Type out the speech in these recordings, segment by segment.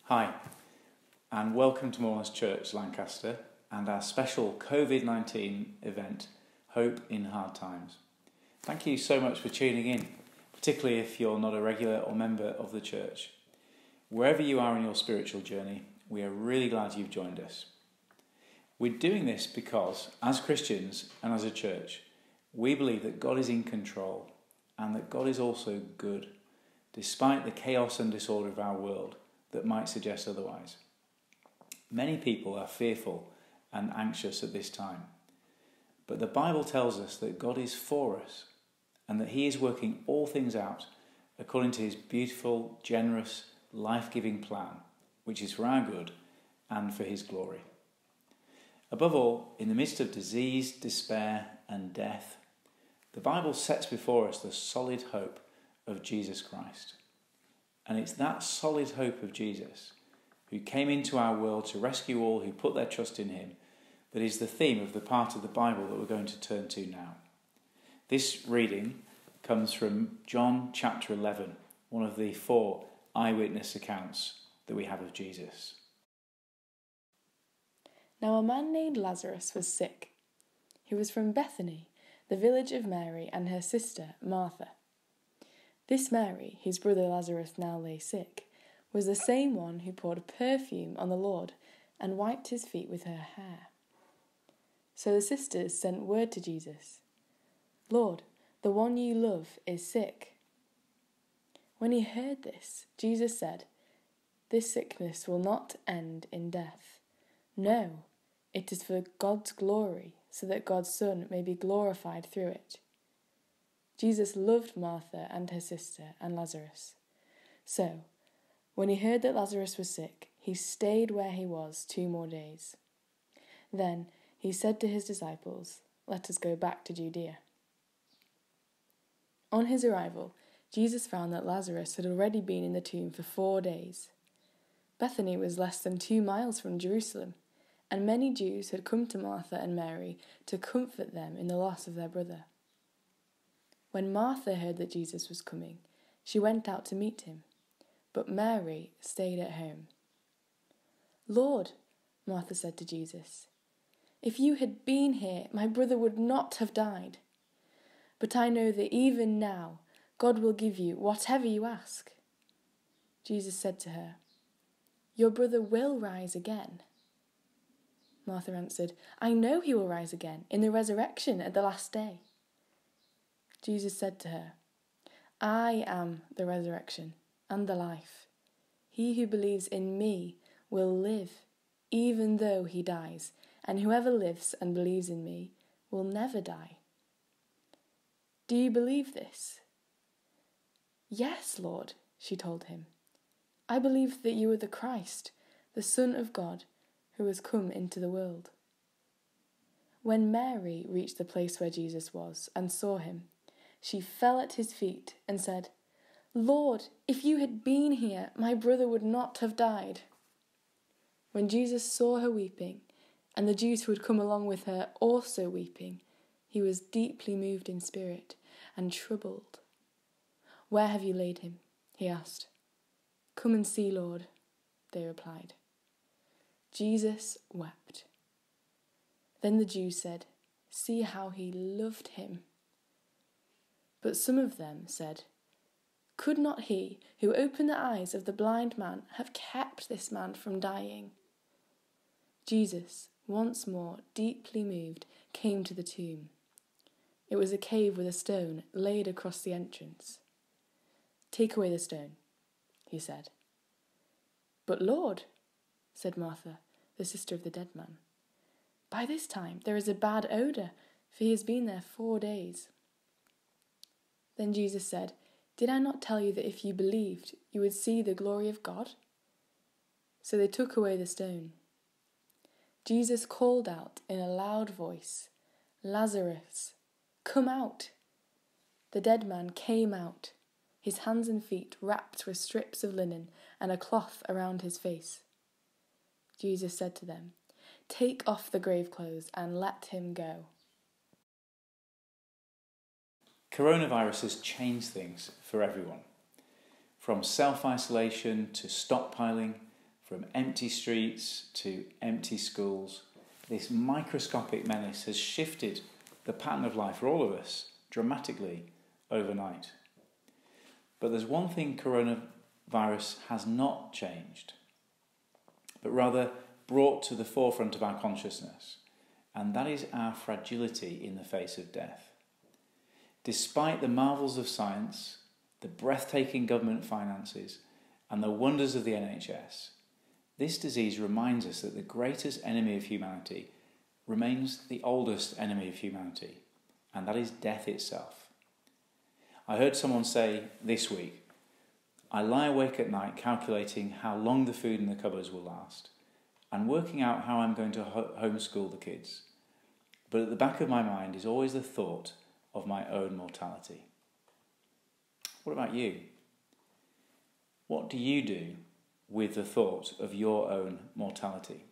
Hi, and welcome to Morelands Church, Lancaster, and our special COVID-19 event, Hope in Hard Times. Thank you so much for tuning in, particularly if you're not a regular or member of the church. Wherever you are in your spiritual journey, we are really glad you've joined us. We're doing this because, as Christians and as a church, we believe that God is in control and that God is also good, despite the chaos and disorder of our world that might suggest otherwise. Many people are fearful and anxious at this time, but the Bible tells us that God is for us and that He is working all things out according to His beautiful, generous, life-giving plan, which is for our good and for His glory. Above all, in the midst of disease, despair and death, the Bible sets before us the solid hope of Jesus Christ. And it's that solid hope of Jesus, who came into our world to rescue all who put their trust in Him, that is the theme of the part of the Bible that we're going to turn to now. This reading comes from John chapter 11, one of the 4 eyewitness accounts that we have of Jesus. Now a man named Lazarus was sick. He was from Bethany, the village of Mary and her sister Martha. This Mary, whose brother Lazarus now lay sick, was the same one who poured perfume on the Lord and wiped his feet with her hair. So the sisters sent word to Jesus, "Lord, the one you love is sick." When he heard this, Jesus said, "This sickness will not end in death. No, it is for God's glory, so that God's Son may be glorified through it." Jesus loved Martha and her sister and Lazarus. So, when he heard that Lazarus was sick, he stayed where he was 2 more days. Then he said to his disciples, "Let us go back to Judea." On his arrival, Jesus found that Lazarus had already been in the tomb for 4 days. Bethany was less than 2 miles from Jerusalem, and many Jews had come to Martha and Mary to comfort them in the loss of their brother. When Martha heard that Jesus was coming, she went out to meet him, but Mary stayed at home. "Lord," Martha said to Jesus, "if you had been here, my brother would not have died. But I know that even now God will give you whatever you ask." Jesus said to her, "Your brother will rise again." Martha answered, "I know he will rise again in the resurrection at the last day." Jesus said to her, "I am the resurrection and the life. He who believes in me will live, even though he dies, and whoever lives and believes in me will never die." "Do you believe this?" "Yes, Lord," she told him. "I believe that you are the Christ, the Son of God, who has come into the world." When Mary reached the place where Jesus was and saw him, she fell at his feet and said, "Lord, if you had been here, my brother would not have died." When Jesus saw her weeping, and the Jews who had come along with her also weeping, he was deeply moved in spirit and troubled. "Where have you laid him?" he asked. "Come and see, Lord," they replied. Jesus wept. Then the Jews said, "See how he loved him." But some of them said, "Could not he who opened the eyes of the blind man have kept this man from dying?" Jesus, once more deeply moved, came to the tomb. It was a cave with a stone laid across the entrance. "Take away the stone," he said. "But Lord," said Martha, the sister of the dead man, "by this time there is a bad odour, for he has been there 4 days." Then Jesus said, "Did I not tell you that if you believed, you would see the glory of God?" So they took away the stone. Jesus called out in a loud voice, "Lazarus, come out!" The dead man came out, his hands and feet wrapped with strips of linen and a cloth around his face. Jesus said to them, "Take off the grave clothes and let him go." Coronavirus has changed things for everyone. From self-isolation to stockpiling, From empty streets to empty schools, this microscopic menace has shifted the pattern of life for all of us dramatically overnight. But there's one thing coronavirus has not changed, but rather brought to the forefront of our consciousness, and that is our fragility in the face of death. Despite the marvels of science, the breathtaking government finances, and the wonders of the NHS, this disease reminds us that the greatest enemy of humanity remains the oldest enemy of humanity, and that is death itself. I heard someone say this week, I lie awake at night calculating how long the food in the cupboards will last and working out how I'm going to homeschool the kids. But at the back of my mind is always the thought of my own mortality. What about you? What do you do with the thought of your own mortality?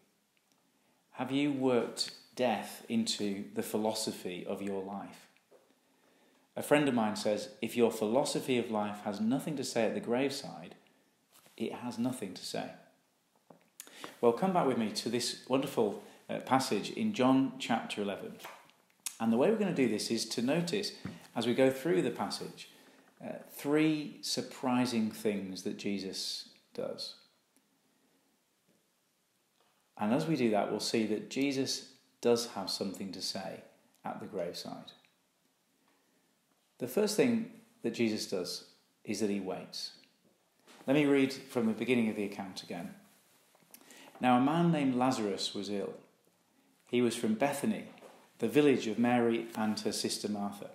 Have you worked death into the philosophy of your life? A friend of mine says, if your philosophy of life has nothing to say at the graveside, it has nothing to say. Well, come back with me to this wonderful passage in John chapter 11. And the way we're going to do this is to notice, as we go through the passage, three surprising things that Jesus does. And as we do that, we'll see that Jesus does have something to say at the graveside. The first thing that Jesus does is that he waits. Let me read from the beginning of the account again. Now a man named Lazarus was ill. He was from Bethany, the village of Mary and her sister Martha.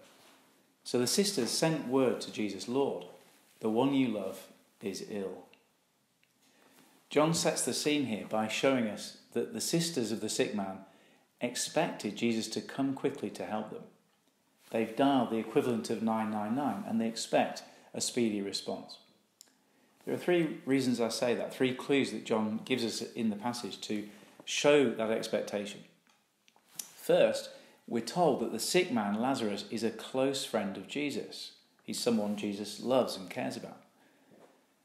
So the sisters sent word to Jesus, Lord, the one you love is ill. John sets the scene here by showing us that the sisters of the sick man expected Jesus to come quickly to help them. They've dialed the equivalent of 999 and they expect a speedy response. There are three reasons I say that, three clues that John gives us in the passage to show that expectation. First, we're told that the sick man, Lazarus, is a close friend of Jesus. He's someone Jesus loves and cares about.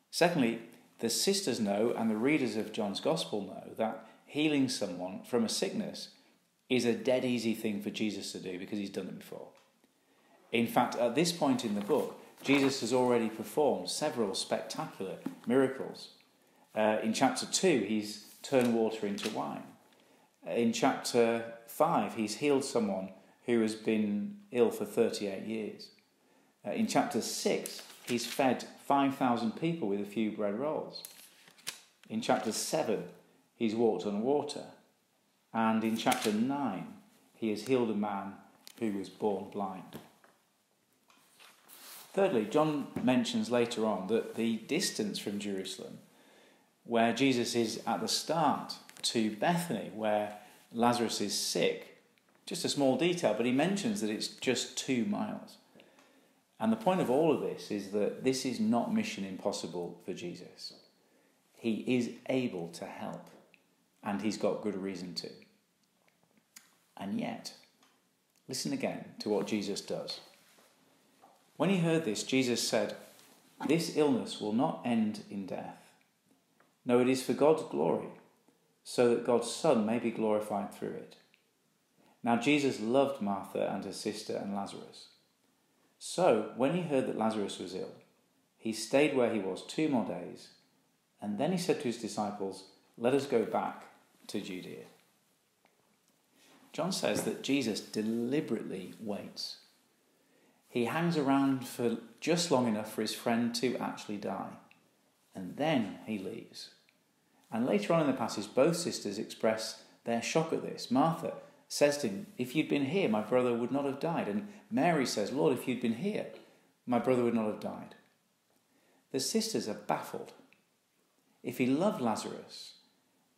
Secondly, the sisters know, and the readers of John's Gospel know, that healing someone from a sickness is a dead easy thing for Jesus to do because he's done it before. In fact, at this point in the book, Jesus has already performed several spectacular miracles. In chapter 2, he's turned water into wine. In chapter 5, he's healed someone who has been ill for 38 years. In chapter 6, he's fed 5,000 people with a few bread rolls. In chapter 7, he's walked on water. And in chapter 9, he has healed a man who was born blind. Thirdly, John mentions later on that the distance from Jerusalem, where Jesus is at the start, to Bethany, where Lazarus is sick, just a small detail, but he mentions that it's just 2 miles. And the point of all of this is that this is not mission impossible for Jesus. He is able to help, and he's got good reason to. And yet, listen again to what Jesus does. When he heard this, Jesus said, "This illness will not end in death. No, it is for God's glory, so that God's Son may be glorified through it." Now Jesus loved Martha and her sister and Lazarus. So when he heard that Lazarus was ill, he stayed where he was 2 more days, and then he said to his disciples, "Let us go back to Judea." John says that Jesus deliberately waits. He hangs around for just long enough for his friend to actually die, and then he leaves. And later on in the passage, both sisters express their shock at this. Martha says to him, "If you'd been here, my brother would not have died." And Mary says, "Lord, if you'd been here, my brother would not have died." The sisters are baffled. If he loved Lazarus,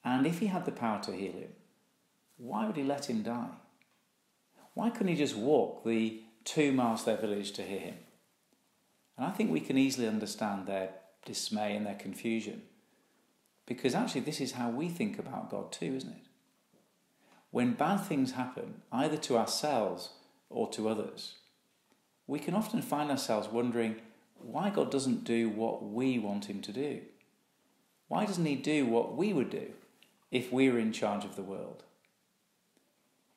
and if he had the power to heal him, why would he let him die? Why couldn't he just walk the 2 miles to their village to hear him? And I think we can easily understand their dismay and their confusion, because actually this is how we think about God too, isn't it? When bad things happen, either to ourselves or to others, we can often find ourselves wondering why God doesn't do what we want him to do. Why doesn't he do what we would do if we were in charge of the world?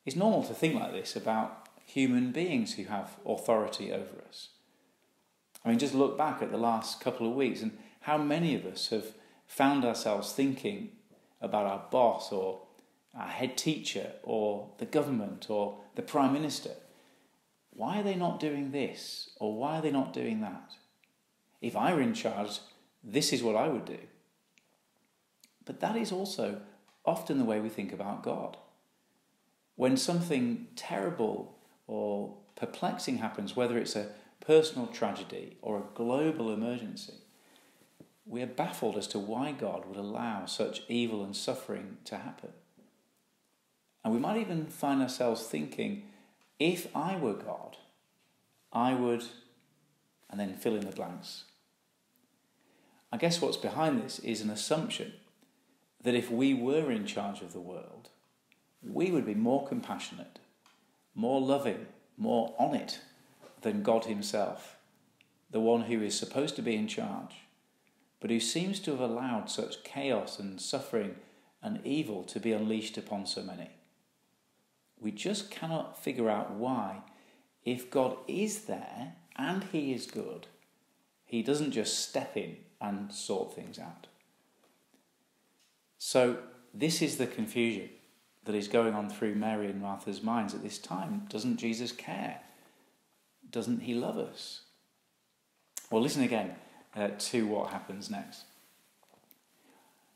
It's normal to think like this about human beings who have authority over us. I mean, just look back at the last couple of weeks and how many of us have found ourselves thinking about our boss or our head teacher or the government or the Prime Minister. Why are they not doing this? Or why are they not doing that? If I were in charge, this is what I would do. But that is also often the way we think about God. When something terrible or perplexing happens, whether it's a personal tragedy or a global emergency, we are baffled as to why God would allow such evil and suffering to happen. And we might even find ourselves thinking, if I were God, I would, and then fill in the blanks. I guess what's behind this is an assumption that if we were in charge of the world, we would be more compassionate, more loving, more on it than God himself, the one who is supposed to be in charge, but who seems to have allowed such chaos and suffering and evil to be unleashed upon so many. We just cannot figure out why, if God is there and he is good, he doesn't just step in and sort things out. So this is the confusion that is going on through Mary and Martha's minds at this time. Doesn't Jesus care? Doesn't he love us? Well, listen again to what happens next.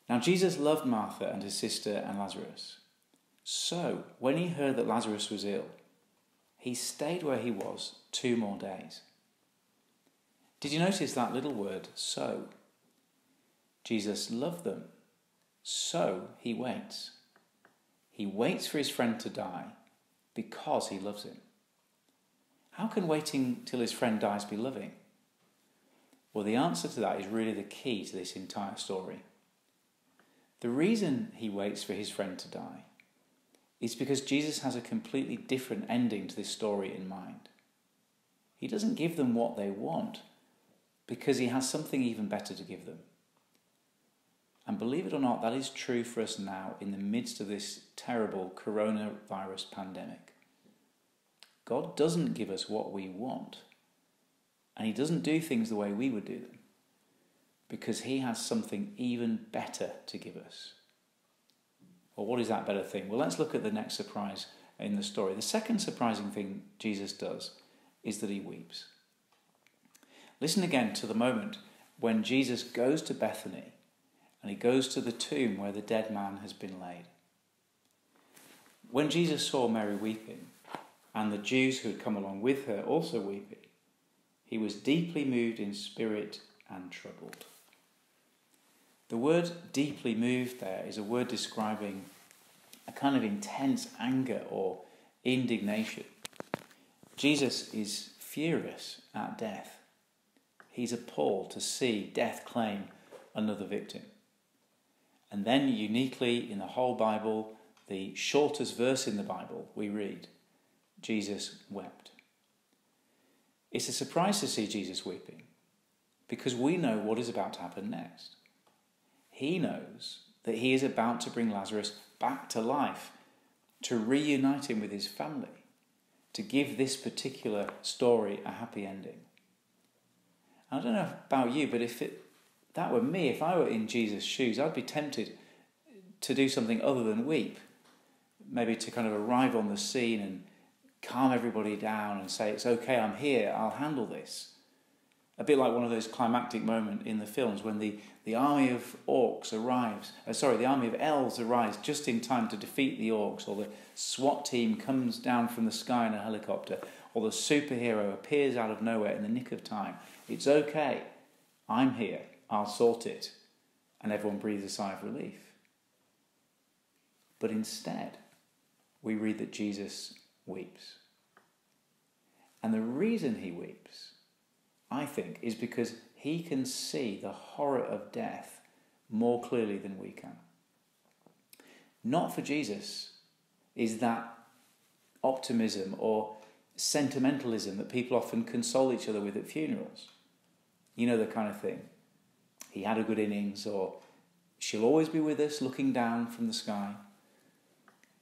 Now Jesus loved Martha and his sister and Lazarus. So when he heard that Lazarus was ill, he stayed where he was 2 more days. Did you notice that little word, so? Jesus loved them, so he waits. He waits for his friend to die because he loves him. How can waiting till his friend dies be loving? Well, the answer to that is really the key to this entire story. The reason he waits for his friend to die is because Jesus has a completely different ending to this story in mind. He doesn't give them what they want because he has something even better to give them. And believe it or not, that is true for us now in the midst of this terrible coronavirus pandemic. God doesn't give us what we want, and he doesn't do things the way we would do them, because he has something even better to give us. Well, what is that better thing? Well, let's look at the next surprise in the story. The second surprising thing Jesus does is that he weeps. Listen again to the moment when Jesus goes to Bethany and he goes to the tomb where the dead man has been laid. When Jesus saw Mary weeping, and the Jews who had come along with her also weeping, he was deeply moved in spirit and troubled. The word deeply moved there is a word describing a kind of intense anger or indignation. Jesus is furious at death. He's appalled to see death claim another victim. And then uniquely in the whole Bible, the shortest verse in the Bible, we read, Jesus wept. It's a surprise to see Jesus weeping because we know what is about to happen next. He knows that he is about to bring Lazarus back to life, to reunite him with his family, to give this particular story a happy ending. I don't know about you, but if that were me, if I were in Jesus' shoes, I'd be tempted to do something other than weep. Maybe to kind of arrive on the scene and calm everybody down and say, it's okay, I'm here, I'll handle this. A bit like one of those climactic moments in the films when the army of orcs arrives, the army of elves arrives just in time to defeat the orcs, or the SWAT team comes down from the sky in a helicopter, or the superhero appears out of nowhere in the nick of time. It's okay, I'm here, I'll sort it. And everyone breathes a sigh of relief. But instead, we read that Jesus weeps. And the reason he weeps, I think, is because he can see the horror of death more clearly than we can. Not for Jesus is that optimism or sentimentalism that people often console each other with at funerals. You know, the kind of thing. He had a good innings, or She'll always be with us, looking down from the sky.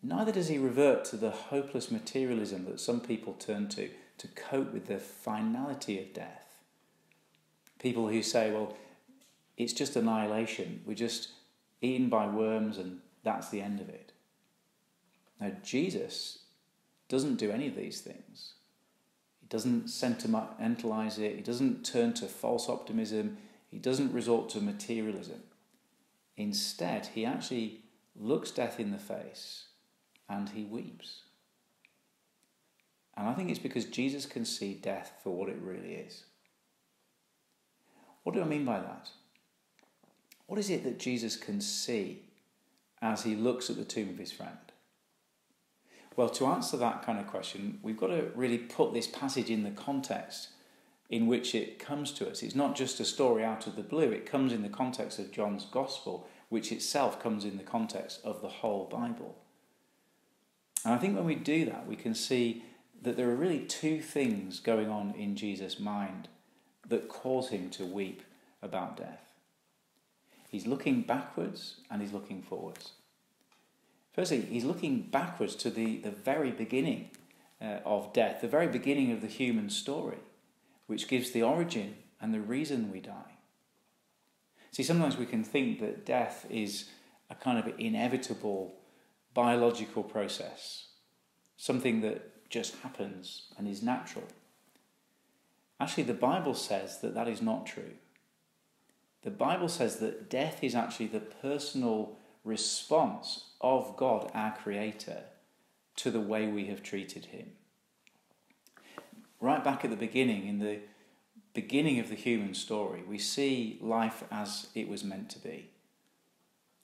Neither does he revert to the hopeless materialism that some people turn to cope with the finality of death. People who say, well, it's just annihilation. We're just eaten by worms and that's the end of it. Now, Jesus doesn't do any of these things. He doesn't sentimentalize it. He doesn't turn to false optimism. He doesn't resort to materialism. Instead, he actually looks death in the face and he weeps. And I think it's because Jesus can see death for what it really is. What do I mean by that? What is it that Jesus can see as he looks at the tomb of his friend? Well, to answer that kind of question, we've got to really put this passage in the context in which it comes to us. It's not just a story out of the blue. It comes in the context of John's Gospel, which itself comes in the context of the whole Bible. And I think when we do that, we can see that there are really two things going on in Jesus' mind that cause him to weep about death. He's looking backwards and he's looking forwards. Firstly, he's looking backwards to the very beginning of death, the very beginning of the human story, which gives the origin and the reason we die. See, sometimes we can think that death is a kind of inevitable biological process, something that just happens and is natural. Actually, the Bible says that that is not true. The Bible says that death is actually the personal response of God, our Creator, to the way we have treated him. Right back at the beginning, in the beginning of the human story, we see life as it was meant to be.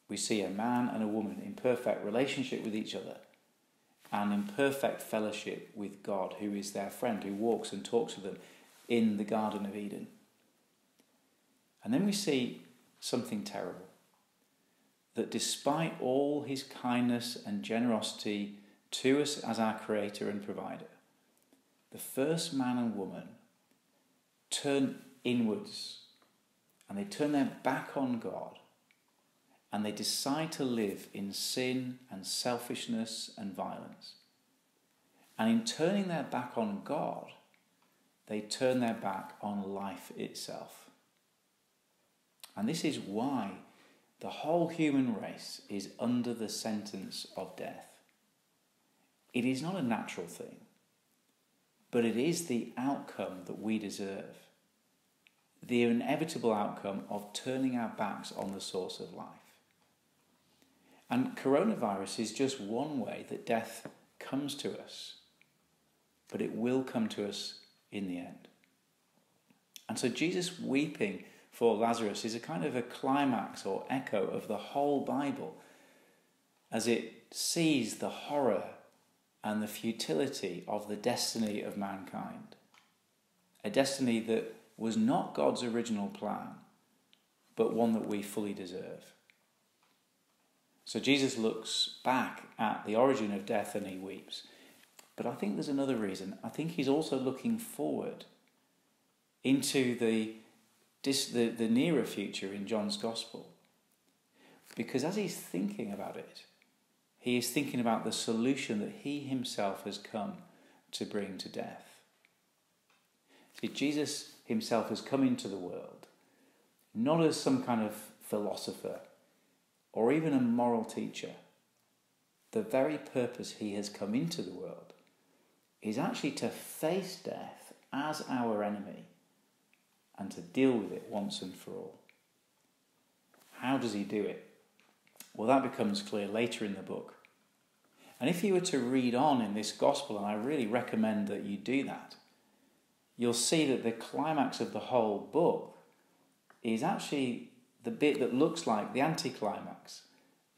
We see a man and a woman in perfect relationship with each other and in perfect fellowship with God, who is their friend, who walks and talks with them in the Garden of Eden. And then we see something terrible, that despite all his kindness and generosity to us as our Creator and Provider, the first man and woman turn inwards and they turn their back on God and they decide to live in sin and selfishness and violence. And in turning their back on God, they turn their back on life itself. And this is why the whole human race is under the sentence of death. It is not a natural thing, but it is the outcome that we deserve. The inevitable outcome of turning our backs on the source of life. And coronavirus is just one way that death comes to us, but it will come to us in the end. And so Jesus weeping for Lazarus is a kind of a climax or echo of the whole Bible as it sees the horror and the futility of the destiny of mankind. A destiny that was not God's original plan, but one that we fully deserve. So Jesus looks back at the origin of death and he weeps. But I think there's another reason. I think he's also looking forward into the nearer future in John's Gospel. Because as he's thinking about it, he is thinking about the solution that he himself has come to bring to death. See, Jesus himself has come into the world, not as some kind of philosopher or even a moral teacher. The very purpose he has come into the world is actually to face death as our enemy and to deal with it once and for all. How does he do it? Well, that becomes clear later in the book. And if you were to read on in this gospel, and I really recommend that you do that, you'll see that the climax of the whole book is actually the bit that looks like the anticlimax,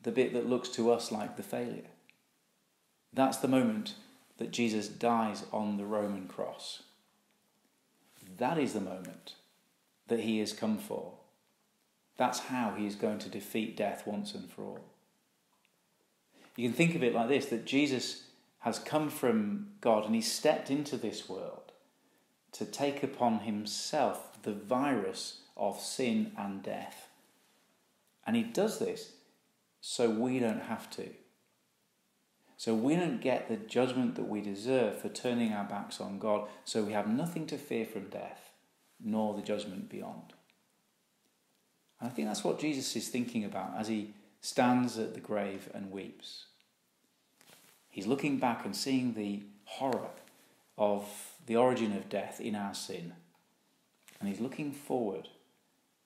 the bit that looks to us like the failure. That's the moment that Jesus dies on the Roman cross. That is the moment that he has come for. That's how he is going to defeat death once and for all. You can think of it like this, that Jesus has come from God and he stepped into this world to take upon himself the virus of sin and death. And he does this so we don't have to. So we don't get the judgment that we deserve for turning our backs on God, so we have nothing to fear from death, nor the judgment beyond. And I think that's what Jesus is thinking about as he stands at the grave and weeps. He's looking back and seeing the horror of the origin of death in our sin. And he's looking forward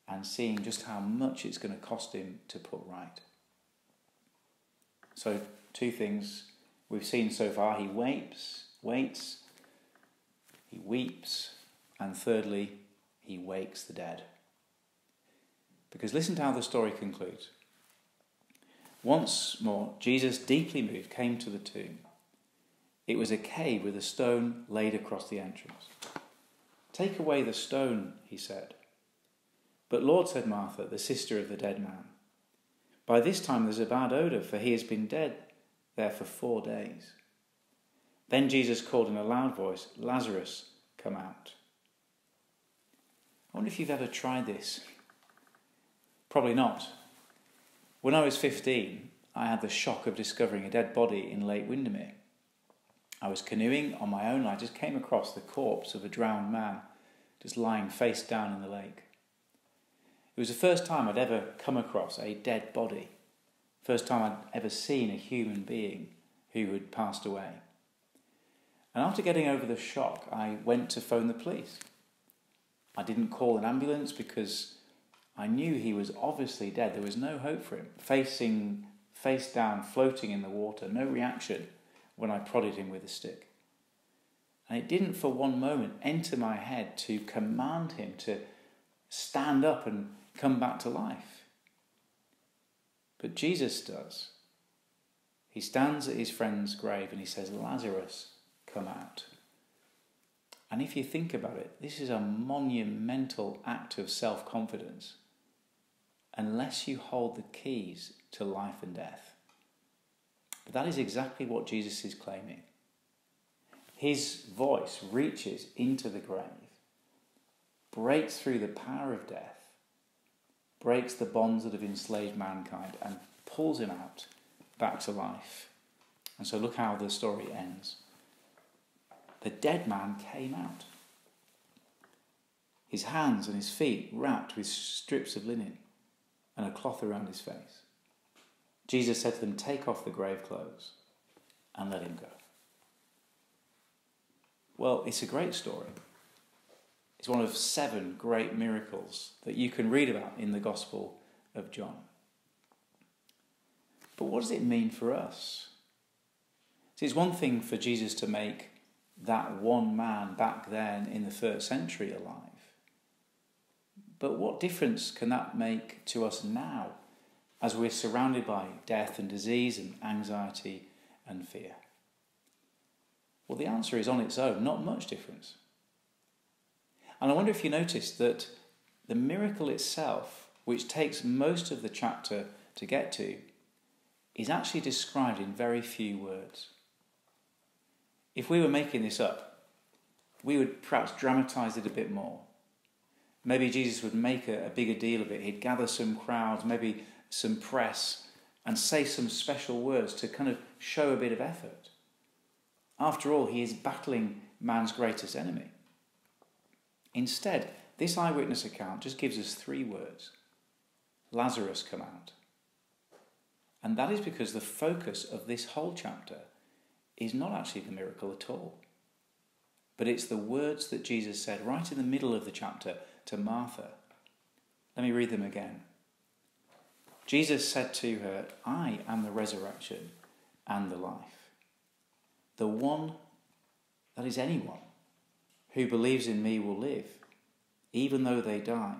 and seeing just how much it's going to cost him to put right. So, two things we've seen so far. He waits, he weeps, and thirdly, he wakes the dead. Because listen to how the story concludes. Once more, Jesus, deeply moved, came to the tomb. It was a cave with a stone laid across the entrance. "Take away the stone," he said. "But Lord," said Martha, the sister of the dead man, "by this time there's a bad odour, for he has been dead there for 4 days." Then Jesus called in a loud voice, "Lazarus, come out." I wonder if you've ever tried this. Probably not. When I was 15, I had the shock of discovering a dead body in Lake Windermere. I was canoeing on my own and I just came across the corpse of a drowned man just lying face down in the lake. It was the first time I'd ever come across a dead body. First time I'd ever seen a human being who had passed away. And after getting over the shock, I went to phone the police. I didn't call an ambulance because I knew he was obviously dead. There was no hope for him. Face down, floating in the water, no reaction when I prodded him with a stick. And it didn't for one moment enter my head to command him to stand up and come back to life. But Jesus does. He stands at his friend's grave and he says, "Lazarus, come out." And if you think about it, this is a monumental act of self-confidence, unless you hold the keys to life and death. But that is exactly what Jesus is claiming. His voice reaches into the grave, breaks through the power of death, breaks the bonds that have enslaved mankind, and pulls him out back to life. And so look how the story ends. The dead man came out, his hands and his feet wrapped with strips of linen and a cloth around his face. Jesus said to them, "Take off the grave clothes and let him go." Well, it's a great story. It's one of 7 great miracles that you can read about in the Gospel of John. But what does it mean for us? See, it's one thing for Jesus to make that one man back then in the 1st century alive. But what difference can that make to us now as we're surrounded by death and disease and anxiety and fear? Well, the answer is on its own, not much difference. And I wonder if you noticed that the miracle itself, which takes most of the chapter to get to, is actually described in very few words. If we were making this up, we would perhaps dramatise it a bit more. Maybe Jesus would make a bigger deal of it. He'd gather some crowds, maybe some press, and say some special words to kind of show a bit of effort. After all, he is battling man's greatest enemy. Instead, this eyewitness account just gives us 3 words. Lazarus, come out. And that is because the focus of this whole chapter is not actually the miracle at all. But it's the words that Jesus said right in the middle of the chapter to Martha. Let me read them again. Jesus said to her, "I am the resurrection and the life. The one, that is anyone, who believes in me will live, even though they die.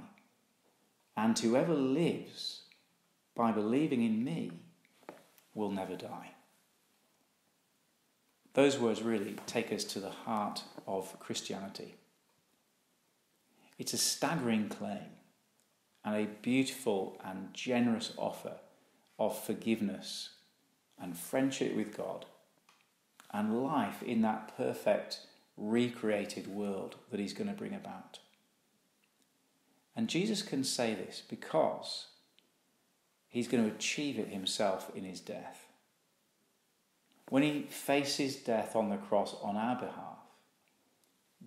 And whoever lives by believing in me will never die." Those words really take us to the heart of Christianity. It's a staggering claim and a beautiful and generous offer of forgiveness and friendship with God and life in that perfect, recreated world that he's going to bring about. And Jesus can say this because he's going to achieve it himself in his death. When he faces death on the cross on our behalf,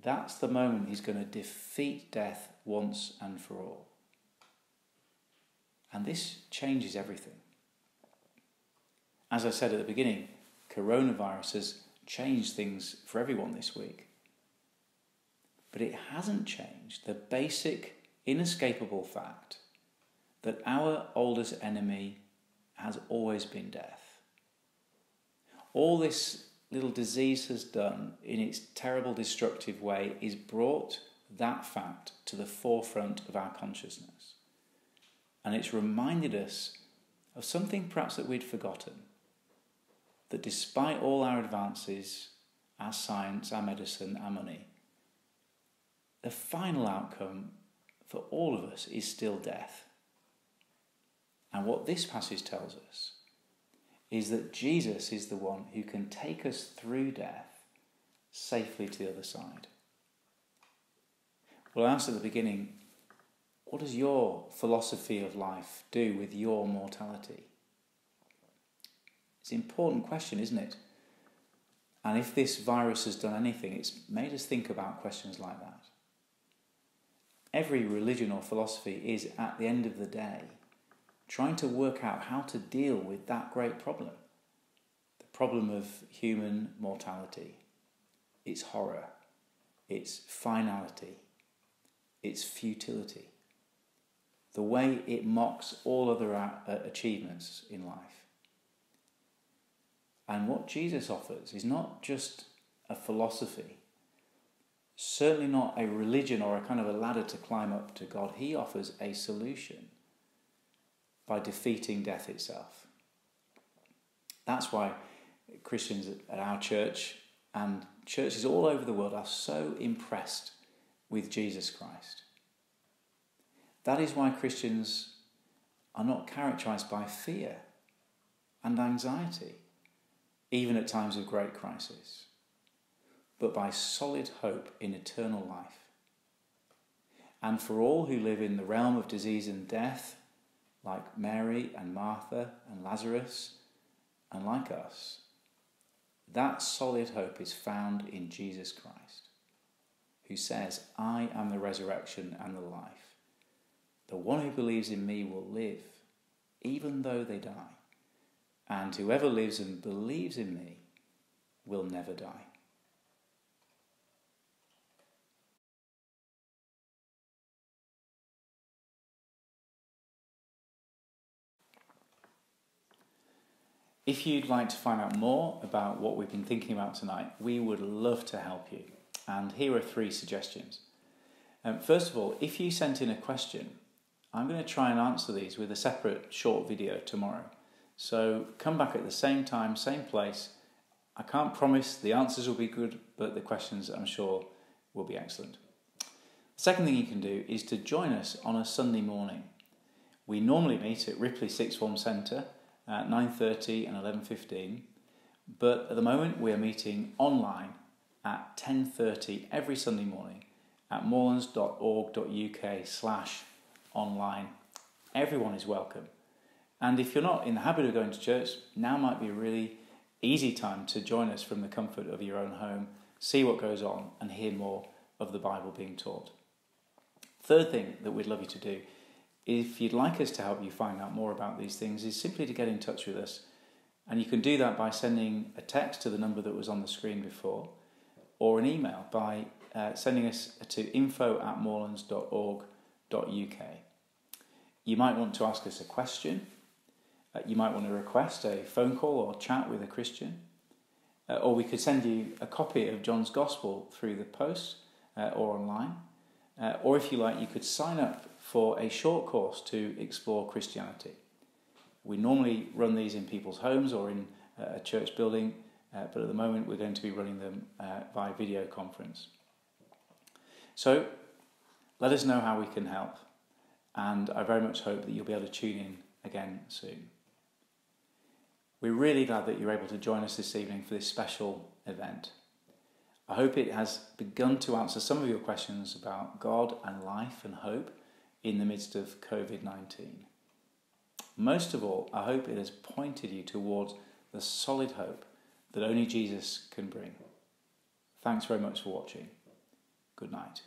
that's the moment he's going to defeat death once and for all. And this changes everything. As I said at the beginning, coronavirus has changed things for everyone this week. But it hasn't changed the basic, inescapable fact that our oldest enemy has always been death. All this little disease has done in its terrible, destructive way is brought that fact to the forefront of our consciousness. And it's reminded us of something perhaps that we'd forgotten. That despite all our advances, our science, our medicine, our money, the final outcome for all of us is still death. And what this passage tells us is that Jesus is the one who can take us through death safely to the other side. Well, I asked at the beginning, what does your philosophy of life do with your mortality? It's an important question, isn't it? And if this virus has done anything, it's made us think about questions like that. Every religion or philosophy is, at the end of the day, trying to work out how to deal with that great problem. The problem of human mortality, its horror, its finality, its futility, the way it mocks all other achievements in life. And what Jesus offers is not just a philosophy, certainly not a religion or a kind of a ladder to climb up to God. He offers a solution by defeating death itself. That's why Christians at our church and churches all over the world are so impressed with Jesus Christ. That is why Christians are not characterized by fear and anxiety, even at times of great crisis, but by solid hope in eternal life. And for all who live in the realm of disease and death, like Mary and Martha and Lazarus, and like us, that solid hope is found in Jesus Christ, who says, I am the resurrection and the life. The one who believes in me will live, even though they die. And whoever lives and believes in me will never die. If you'd like to find out more about what we've been thinking about tonight, we would love to help you. And here are 3 suggestions. First of all, if you sent in a question, I'm going to try and answer these with a separate short video tomorrow. So come back at the same time, same place. I can't promise the answers will be good, but the questions I'm sure will be excellent. The second thing you can do is to join us on a Sunday morning. We normally meet at Ripley Sixth Form Centre at 9:30 and 11:15, but at the moment we are meeting online at 10:30 every Sunday morning at moorlands.org.uk/online. Everyone is welcome. And if you're not in the habit of going to church, now might be a really easy time to join us from the comfort of your own home, see what goes on and hear more of the Bible being taught. Third thing that we'd love you to do, if you'd like us to help you find out more about these things, is simply to get in touch with us. And you can do that by sending a text to the number that was on the screen before, or an email by sending us to info@moorlands.org.uk. You might want to ask us a question. You might want to request a phone call or chat with a Christian. Or we could send you a copy of John's Gospel through the post or online. Or if you like, you could sign up for a short course to explore Christianity. We normally run these in people's homes or in a church building, but at the moment we're going to be running them via video conference. So let us know how we can help, and I very much hope that you'll be able to tune in again soon. We're really glad that you're able to join us this evening for this special event. I hope it has begun to answer some of your questions about God and life and hope in the midst of COVID-19. Most of all, I hope it has pointed you towards the solid hope that only Jesus can bring. Thanks very much for watching. Good night.